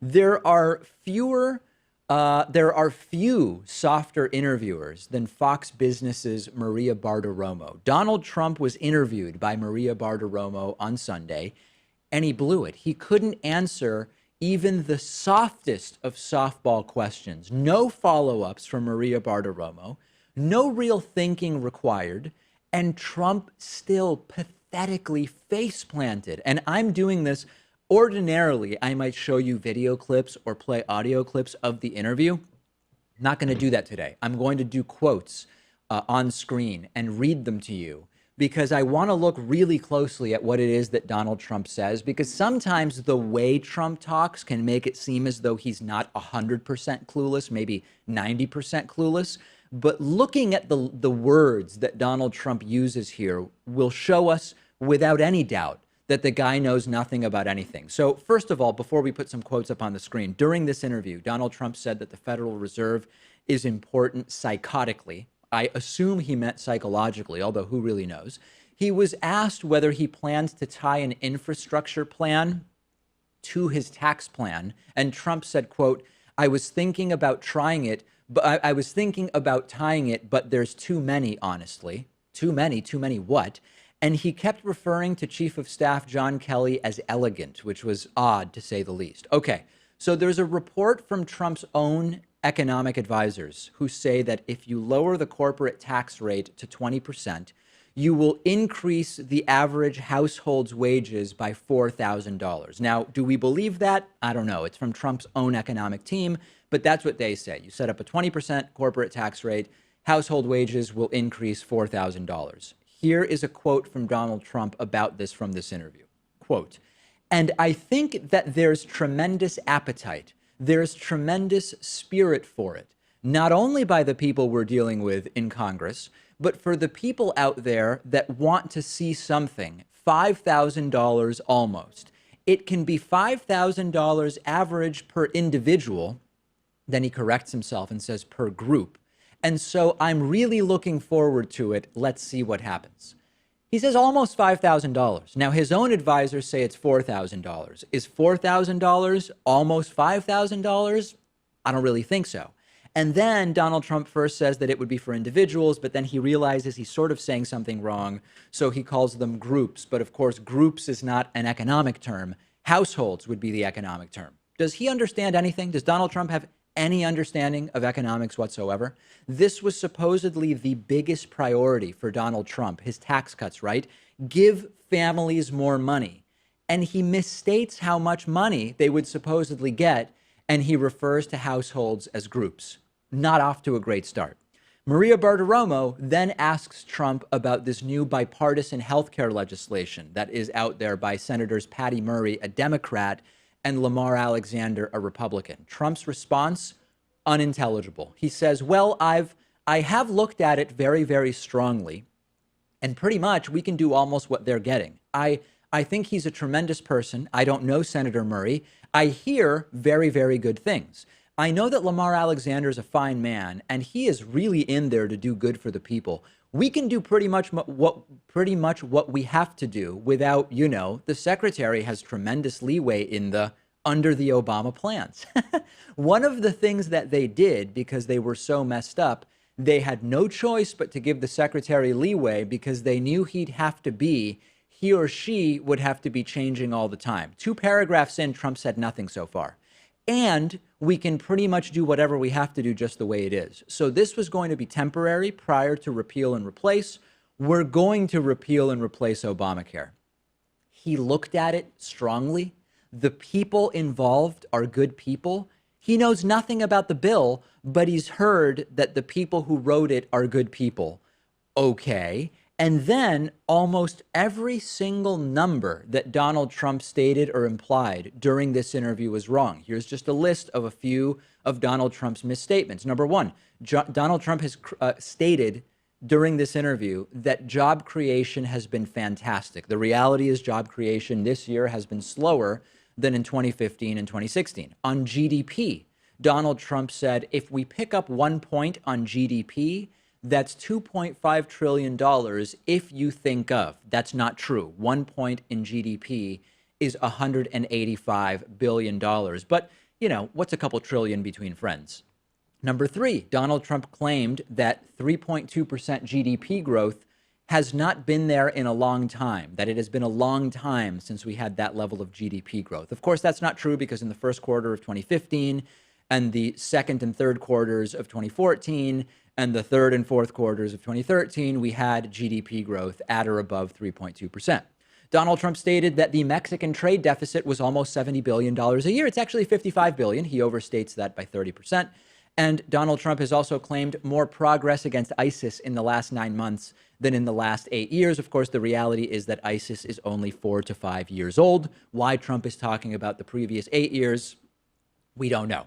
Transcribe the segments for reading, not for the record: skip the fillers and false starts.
There are few softer interviewers than Fox Business's Maria Bartiromo. Donald Trump was interviewed by Maria Bartiromo on Sunday, and he blew it. He couldn't answer even the softest of softball questions. No follow-ups from Maria Bartiromo, no real thinking required, and Trump still pathetically face planted. And I'm doing this. Ordinarily, I might show you video clips or play audio clips of the interview. Not going to do that today. I'm going to do quotes on screen and read them to you because I want to look really closely at what it is that Donald Trump says, because sometimes the way Trump talks can make it seem as though he's not 100% clueless, maybe 90% clueless. But looking at the words that Donald Trump uses here will show us without any doubt that the guy knows nothing about anything. So first of all, before we put some quotes up on the screen, during this interview, Donald Trump said that the Federal Reserve is important psychotically. I assume he meant psychologically, although who really knows? He was asked whether he plans to tie an infrastructure plan to his tax plan. And Trump said, quote, I was thinking about trying it, but I was thinking about tying it, but there's too many, honestly. Too many what? And he kept referring to Chief of Staff John Kelly as elegant, which was odd to say the least. Okay, so there's a report from Trump's own economic advisors who say that if you lower the corporate tax rate to 20%, you will increase the average household's wages by $4,000. Now, do we believe that? I don't know. It's from Trump's own economic team, but that's what they say. You set up a 20% corporate tax rate, household wages will increase $4,000. Here is a quote from Donald Trump about this from this interview. Quote, and I think that there's tremendous appetite. There's tremendous spirit for it, not only by the people we're dealing with in Congress, but for the people out there that want to see something, $5,000 almost. It can be $5,000 average per individual. Then he corrects himself and says per group. And so I'm really looking forward to it. Let's see what happens. He says almost $5,000. Now, his own advisors say it's $4,000. Is $4,000 almost $5,000? I don't really think so. And then Donald Trump first says that it would be for individuals, but then he realizes he's sort of saying something wrong. So he calls them groups. But of course, groups is not an economic term. Households would be the economic term. Does he understand anything? Does Donald Trump have any understanding of economics whatsoever? This was supposedly the biggest priority for Donald Trump, his tax cuts, right? Give families more money. And he misstates how much money they would supposedly get, and he refers to households as groups. Not off to a great start. Maria Bartiromo then asks Trump about this new bipartisan healthcare legislation that is out there by Senators Patty Murray, a Democrat, and Lamar Alexander, a Republican. Trump's response, unintelligible. He says, well, I have looked at it very, very strongly, and pretty much we can do almost what they're getting. I think he's a tremendous person. I don't know Senator Murray. I hear very, very good things. I know that Lamar Alexander is a fine man, and he is really in there to do good for the people. We can do pretty much what we have to do without, the secretary has tremendous leeway under the Obama plans. One of the things that they did, because they were so messed up, they had no choice but to give the secretary leeway because they knew he or she would have to be changing all the time. 2 paragraphs in, Trump said nothing so far. And we can pretty much do whatever we have to do just the way it is. So this was going to be temporary prior to repeal and replace. We're going to repeal and replace Obamacare. He looked at it strongly. The people involved are good people. He knows nothing about the bill, but he's heard that the people who wrote it are good people. Okay. And then almost every single number that Donald Trump stated or implied during this interview was wrong. Here's just a list of a few of Donald Trump's misstatements. Number one, Donald Trump has stated during this interview that job creation has been fantastic. The reality is job creation this year has been slower than in 2015 and 2016. On GDP, Donald Trump said, if we pick up 1 point on GDP, that's $2.5 trillion if you think of. That's not true. 1 point in GDP is $185 billion. But what's a couple trillion between friends? Number three, Donald Trump claimed that 3.2% GDP growth has not been there in a long time, that it has been a long time since we had that level of GDP growth. Of course, that's not true because in the first quarter of 2015 and the second and third quarters of 2014 and the third and fourth quarters of 2013, we had GDP growth at or above 3.2%. Donald Trump stated that the Mexican trade deficit was almost $70 billion a year. It's actually $55 billion. He overstates that by 30%. And Donald Trump has also claimed more progress against ISIS in the last 9 months than in the last 8 years. Of course, the reality is that ISIS is only 4 to 5 years old. Why Trump is talking about the previous 8 years, we don't know.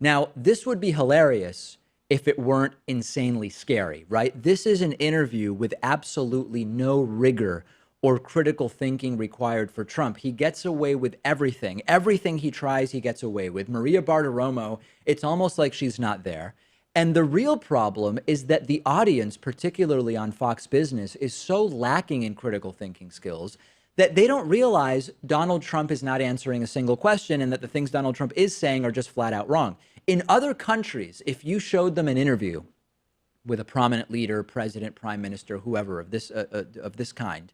Now, this would be hilarious if it weren't insanely scary, right? This is an interview with absolutely no rigor or critical thinking required for Trump. He gets away with everything. Everything he tries, he gets away with. Maria Bartiromo, it's almost like she's not there. And the real problem is that the audience, particularly on Fox Business, is so lacking in critical thinking skills that they don't realize Donald Trump is not answering a single question and that the things Donald Trump is saying are just flat out wrong. In other countries, if you showed them an interview with a prominent leader, president, prime minister, whoever of this kind,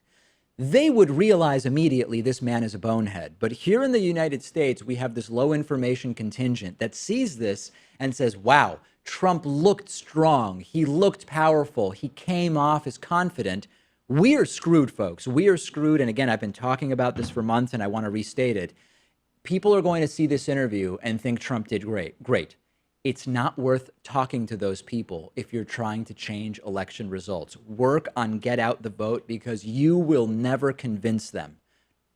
they would realize immediately this man is a bonehead. But here in the United States, we have this low information contingent that sees this and says, wow, Trump looked strong. He looked powerful. He came off as confident. We are screwed, folks. We are screwed. And again, I've been talking about this for months and I want to restate it. People are going to see this interview and think Trump did great. It's not worth talking to those people if you're trying to change election results. Work on get out the vote because you will never convince them.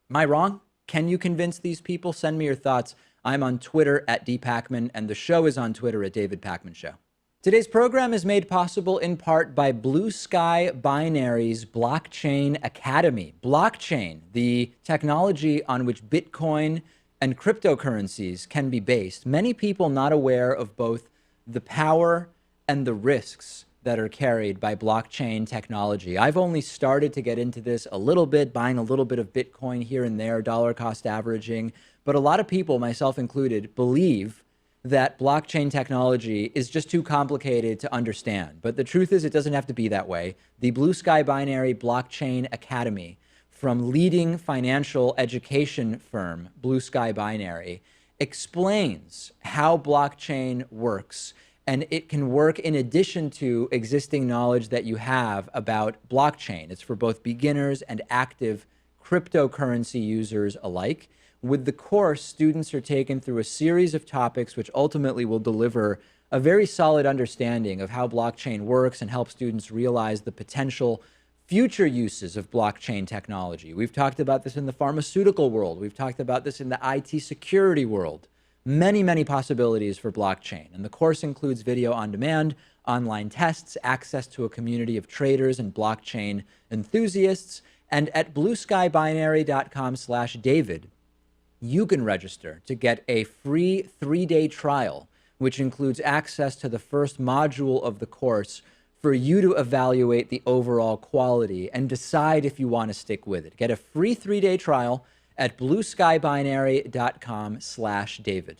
Am I wrong? Can you convince these people? Send me your thoughts. I'm on Twitter at dpakman, and the show is on Twitter at David Pakman Show. Today's program is made possible in part by Blue Sky Binary's Blockchain Academy. Blockchain, the technology on which Bitcoin and cryptocurrencies can be based. Many people not aware of both the power and the risks that are carried by blockchain technology. I've only started to get into this a little bit, buying a little bit of Bitcoin here and there, dollar cost averaging. But a lot of people, myself included, believe that blockchain technology is just too complicated to understand. But the truth is it doesn't have to be that way. The Blue Sky Binary Blockchain Academy from leading financial education firm Blue Sky Binary explains how blockchain works. And it can work in addition to existing knowledge that you have about blockchain. It's for both beginners and active cryptocurrency users alike. With the course, students are taken through a series of topics which ultimately will deliver a very solid understanding of how blockchain works and help students realize the potential future uses of blockchain technology. We've talked about this in the pharmaceutical world. We've talked about this in the IT security world. Many, many possibilities for blockchain. And the course includes video on demand, online tests, access to a community of traders and blockchain enthusiasts. And at blueskybinary.com/David, you can register to get a free 3-day trial, which includes access to the first module of the course for you to evaluate the overall quality and decide if you want to stick with it. Get a free 3-day trial at blueskybinary.com/David.